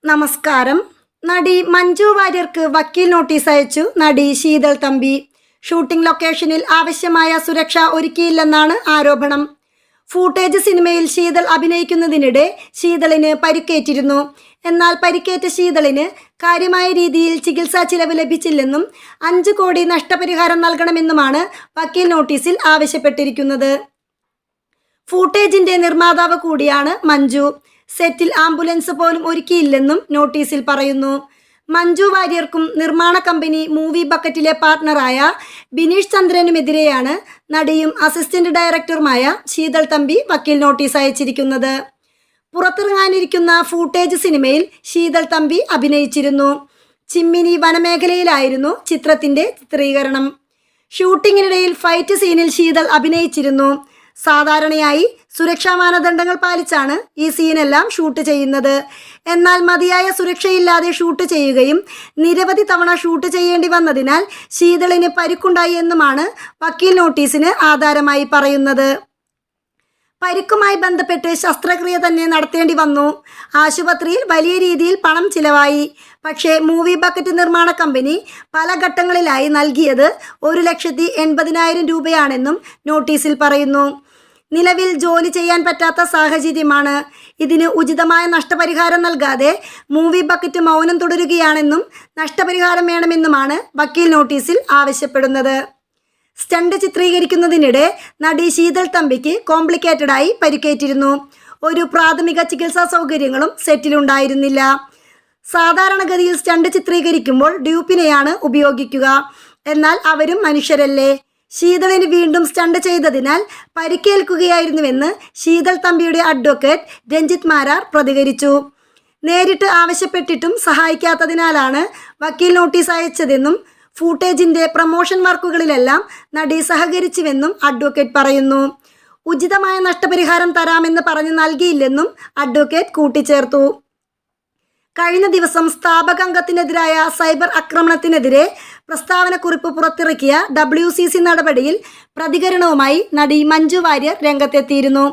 നമസ്കാരം. നടി മഞ്ജു വാര്യർക്ക് വക്കീൽ നോട്ടീസ് അയച്ചു നടി ശീതൾ തമ്പി. ഷൂട്ടിംഗ് ലൊക്കേഷനിൽ ആവശ്യമായ സുരക്ഷ ഒരുക്കിയില്ലെന്നാണ് ആരോപണം. ഫൂട്ടേജ് സിനിമയിൽ ശീതൾ അഭിനയിക്കുന്നതിനിടെ ശീതളിന് പരിക്കേറ്റിരുന്നു. എന്നാൽ പരിക്കേറ്റ ശീതളിന് കാര്യമായ രീതിയിൽ ചികിത്സാ ചിലവ് ലഭിച്ചില്ലെന്നും 5 കോടി നഷ്ടപരിഹാരം നൽകണമെന്നുമാണ് വക്കീൽ നോട്ടീസിൽ ആവശ്യപ്പെട്ടിരിക്കുന്നത്. ഫൂട്ടേജിന്റെ നിർമ്മാതാവ് കൂടിയാണ് മഞ്ജു. സെറ്റിൽ ആംബുലൻസ് പോലും ഒരുക്കിയില്ലെന്നും നോട്ടീസിൽ പറയുന്നു. മഞ്ജു വാര്യർക്കും നിർമ്മാണ കമ്പനി മൂവി ബക്കറ്റിലെ പാർട്ട്ണറായ ബിനീഷ് ചന്ദ്രനുമെതിരെയാണ് നടിയും അസിസ്റ്റന്റ് ഡയറക്ടറുമായ ശീതൾ തമ്പി വക്കീൽ നോട്ടീസ് അയച്ചിരിക്കുന്നത്. പുറത്തിറങ്ങാനിരിക്കുന്ന ഫൂട്ടേജ് സിനിമയിൽ ശീതൾ തമ്പി അഭിനയിച്ചിരുന്നു. ചിമ്മിനി വനമേഖലയിലായിരുന്നു ചിത്രത്തിന്റെ ചിത്രീകരണം. ഷൂട്ടിങ്ങിനിടയിൽ ഫൈറ്റ് സീനിൽ ശീതൾ അഭിനയിച്ചിരുന്നു. സാധാരണയായി സുരക്ഷാ മാനദണ്ഡങ്ങൾ പാലിച്ചാണ് ഈ സീനെല്ലാം ഷൂട്ട് ചെയ്യുന്നത്. എന്നാൽ മതിയായ സുരക്ഷയില്ലാതെ ഷൂട്ട് ചെയ്യുകയും നിരവധി തവണ ഷൂട്ട് ചെയ്യേണ്ടി വന്നതിനാൽ ശീതളിന് പരിക്കുണ്ടായി എന്നുമാണ് വക്കീൽ നോട്ടീസിന് ആധാരമായി പറയുന്നത്. പരിക്കുമായി ബന്ധപ്പെട്ട് ശസ്ത്രക്രിയ തന്നെ നടത്തേണ്ടി വന്നു. ആശുപത്രിയിൽ വലിയ രീതിയിൽ പണം ചിലവായി. പക്ഷേ മൂവി ബക്കറ്റ് നിർമ്മാണ കമ്പനി പല ഘട്ടങ്ങളിലായി നൽകിയത് 1,80,000 രൂപയാണെന്നും നോട്ടീസിൽ പറയുന്നു. നിലവിൽ ജോലി ചെയ്യാൻ പറ്റാത്ത സാഹചര്യമാണ്. ഇതിന് ഉചിതമായ നഷ്ടപരിഹാരം നൽകാതെ മൂവി ബക്കറ്റ് മൗനം തുടരുകയാണെന്നും നഷ്ടപരിഹാരം വേണമെന്നുമാണ് വക്കീൽ നോട്ടീസിൽ ആവശ്യപ്പെടുന്നത്. സ്റ്റണ്ട് ചിത്രീകരിക്കുന്നതിനിടെ നടി ശീതൾ തമ്പിക്ക് കോംപ്ലിക്കേറ്റഡായി പരിക്കേറ്റിരുന്നു. ഒരു പ്രാഥമിക ചികിത്സാ സൗകര്യങ്ങളും സെറ്റിലുണ്ടായിരുന്നില്ല. സാധാരണഗതിയിൽ സ്റ്റണ്ട് ചിത്രീകരിക്കുമ്പോൾ ഡ്യൂപ്പിനെയാണ് ഉപയോഗിക്കുക. എന്നാൽ അവരും മനുഷ്യരല്ലേ. ശീതളിന് വീണ്ടും സ്റ്റണ്ട് ചെയ്തതിനാൽ പരിക്കേൽക്കുകയായിരുന്നുവെന്ന് ശീതൾ തമ്പിയുടെ അഡ്വക്കേറ്റ് രഞ്ജിത്ത് മാരാർ പ്രതികരിച്ചു. നേരിട്ട് ആവശ്യപ്പെട്ടിട്ടും സഹായിക്കാത്തതിനാലാണ് വക്കീൽ നോട്ടീസ് അയച്ചതെന്നും ഫൂട്ടേജിന്റെ പ്രമോഷൻ വർക്കുകളിലെല്ലാം നടി സഹകരിച്ചുവെന്നും അഡ്വക്കേറ്റ് പറയുന്നു. ഉചിതമായ നഷ്ടപരിഹാരം തരാമെന്ന് പറഞ്ഞ് നൽകിയില്ലെന്നും അഡ്വക്കേറ്റ് കൂട്ടിച്ചേർത്തു. കഴിഞ്ഞ ദിവസം സ്ഥാപകാംഗത്തിനെതിരായ സൈബർ ആക്രമണത്തിനെതിരെ പ്രസ്താവനക്കുറിപ്പ് പുറത്തിറക്കിയ WCC നടപടിയിൽ പ്രതികരണവുമായി നടി മഞ്ജു വാര്യർ രംഗത്തെത്തിയിരുന്നു.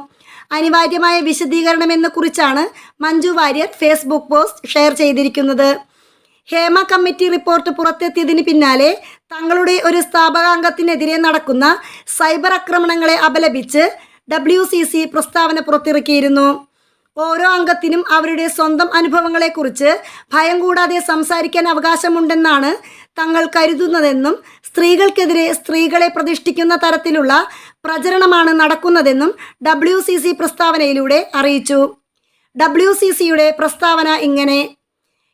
അനിവാര്യമായ വിശദീകരണമെന്ന് കുറിച്ചാണ് Manju Warrier Facebook post share ചെയ്തിരിക്കുന്നത്. ഹേമ കമ്മിറ്റി റിപ്പോർട്ട് പുറത്തെത്തിയതിന് പിന്നാലെ തങ്ങളുടെ ഒരു സ്ഥാപകാംഗത്തിനെതിരെ നടക്കുന്ന സൈബർ ആക്രമണങ്ങളെ അപലപിച്ച് WCC പ്രസ്താവന പുറത്തിറക്കിയിരുന്നു. ഓരോ അംഗത്തിനും അവരുടെ സ്വന്തം അനുഭവങ്ങളെക്കുറിച്ച് ഭയം കൂടാതെ സംസാരിക്കാൻ അവകാശമുണ്ടെന്നാണ് തങ്ങൾ കരുതുന്നതെന്നും സ്ത്രീകൾക്കെതിരെ സ്ത്രീകളെ പ്രതിഷ്ഠിക്കുന്ന തരത്തിലുള്ള പ്രചരണമാണ് നടക്കുന്നതെന്നും WCC പ്രസ്താവനയിലൂടെ അറിയിച്ചു. WCCയുടെ പ്രസ്താവന ഇങ്ങനെ: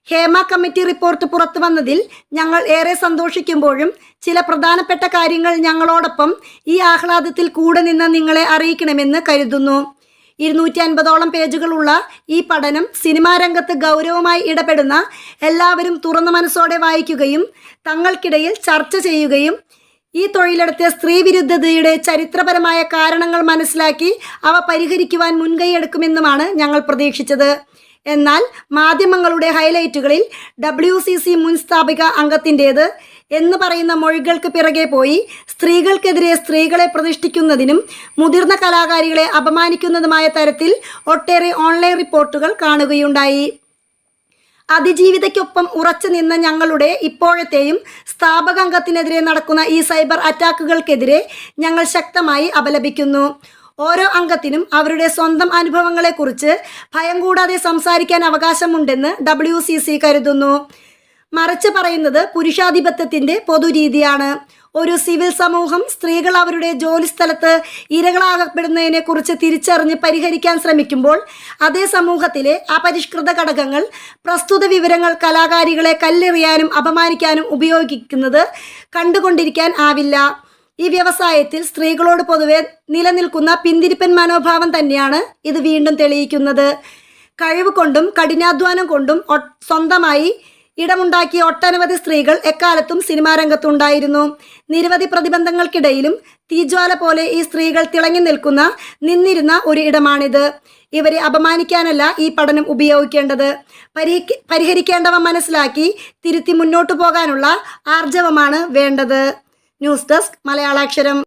ഹേമ കമ്മിറ്റി റിപ്പോർട്ട് പുറത്തു വന്നതിൽ ഞങ്ങൾ ഏറെ സന്തോഷിക്കുമ്പോഴും ചില പ്രധാനപ്പെട്ട കാര്യങ്ങൾ ഞങ്ങളോടൊപ്പം ഈ ആഹ്ലാദത്തിൽ കൂടെ നിന്ന് നിങ്ങളെ അറിയിക്കണമെന്ന് കരുതുന്നു. 250ഓളം പേജുകളുള്ള ഈ പഠനം സിനിമാ രംഗത്ത് ഗൗരവമായി ഇടപെടുന്ന എല്ലാവരും തുറന്ന മനസ്സോടെ വായിക്കുകയും തങ്ങൾക്കിടയിൽ ചർച്ച ചെയ്യുകയും ഈ തൊഴിലിടത്തെ സ്ത്രീ വിരുദ്ധതയുടെ ചരിത്രപരമായ കാരണങ്ങൾ മനസ്സിലാക്കി അവ പരിഹരിക്കുവാൻ മുൻകൈയെടുക്കുമെന്നുമാണ് ഞങ്ങൾ പ്രതീക്ഷിച്ചത്. എന്നാൽ മാധ്യമങ്ങളുടെ ഹൈലൈറ്റുകളിൽ WCC മുൻ സ്ഥാപിക അംഗത്തിൻ്റേത് എന്ന് പറയുന്ന മൊഴികൾക്ക് പിറകെ പോയി സ്ത്രീകൾക്കെതിരെ സ്ത്രീകളെ പ്രതിഷ്ഠിക്കുന്നതിനും മുതിർന്ന കലാകാരികളെ അപമാനിക്കുന്നതുമായ തരത്തിൽ ഒട്ടേറെ ഓൺലൈൻ റിപ്പോർട്ടുകൾ കാണുകയുണ്ടായി. അതിജീവിതയ്ക്കൊപ്പം ഉറച്ചു നിന്ന ഞങ്ങളുടെ ഇപ്പോഴത്തെയും സ്ഥാപകാംഗത്തിനെതിരെ നടക്കുന്ന ഈ സൈബർ അറ്റാക്കുകൾക്കെതിരെ ഞങ്ങൾ ശക്തമായി അപലപിക്കുന്നു. ഓരോ അംഗത്തിനും അവരുടെ സ്വന്തം അനുഭവങ്ങളെക്കുറിച്ച് ഭയം കൂടാതെ സംസാരിക്കാൻ അവകാശമുണ്ടെന്ന് WCC കരുതുന്നു. മറിച്ച് പറയുന്നത് പുരുഷാധിപത്യത്തിൻ്റെ പൊതുരീതിയാണ്. ഒരു സിവിൽ സമൂഹം സ്ത്രീകൾ അവരുടെ ജോലിസ്ഥലത്ത് ഇരകളാകപ്പെടുന്നതിനെക്കുറിച്ച് തിരിച്ചറിഞ്ഞ് പരിഹരിക്കാൻ ശ്രമിക്കുമ്പോൾ അതേ സമൂഹത്തിലെ അപരിഷ്കൃത ഘടകങ്ങൾ പ്രസ്തുത വിവരങ്ങൾ കലാകാരികളെ കല്ലെറിയാനും അപമാനിക്കാനും ഉപയോഗിക്കുന്നത് കണ്ടുകൊണ്ടിരിക്കാൻ ആവില്ല. ഈ വ്യവസായത്തിൽ സ്ത്രീകളോട് പൊതുവെ നിലനിൽക്കുന്ന പിന്തിരിപ്പൻ മനോഭാവം തന്നെയാണ് ഇത് വീണ്ടും തെളിയിക്കുന്നത്. കഴിവ് കൊണ്ടും കഠിനാധ്വാനം കൊണ്ടും സ്വന്തമായി ഇടമുണ്ടാക്കിയ ഒട്ടനവധി സ്ത്രീകൾ എക്കാലത്തും സിനിമാ രംഗത്തുണ്ടായിരുന്നു. നിരവധി പ്രതിബന്ധങ്ങൾക്കിടയിലും തീജ്വാല പോലെ ഈ സ്ത്രീകൾ തിളങ്ങി നിന്നിരുന്ന ഒരു ഇടമാണിത്. ഇവരെ അപമാനിക്കാനല്ല ഈ പഠനം ഉപയോഗിക്കേണ്ടത്. പരിഹരിക്കേണ്ടവ മനസ്സിലാക്കി തിരുത്തി മുന്നോട്ടു പോകാനുള്ള ആർജവമാണ് വേണ്ടത്. News desk മലയാളാക്ഷരം.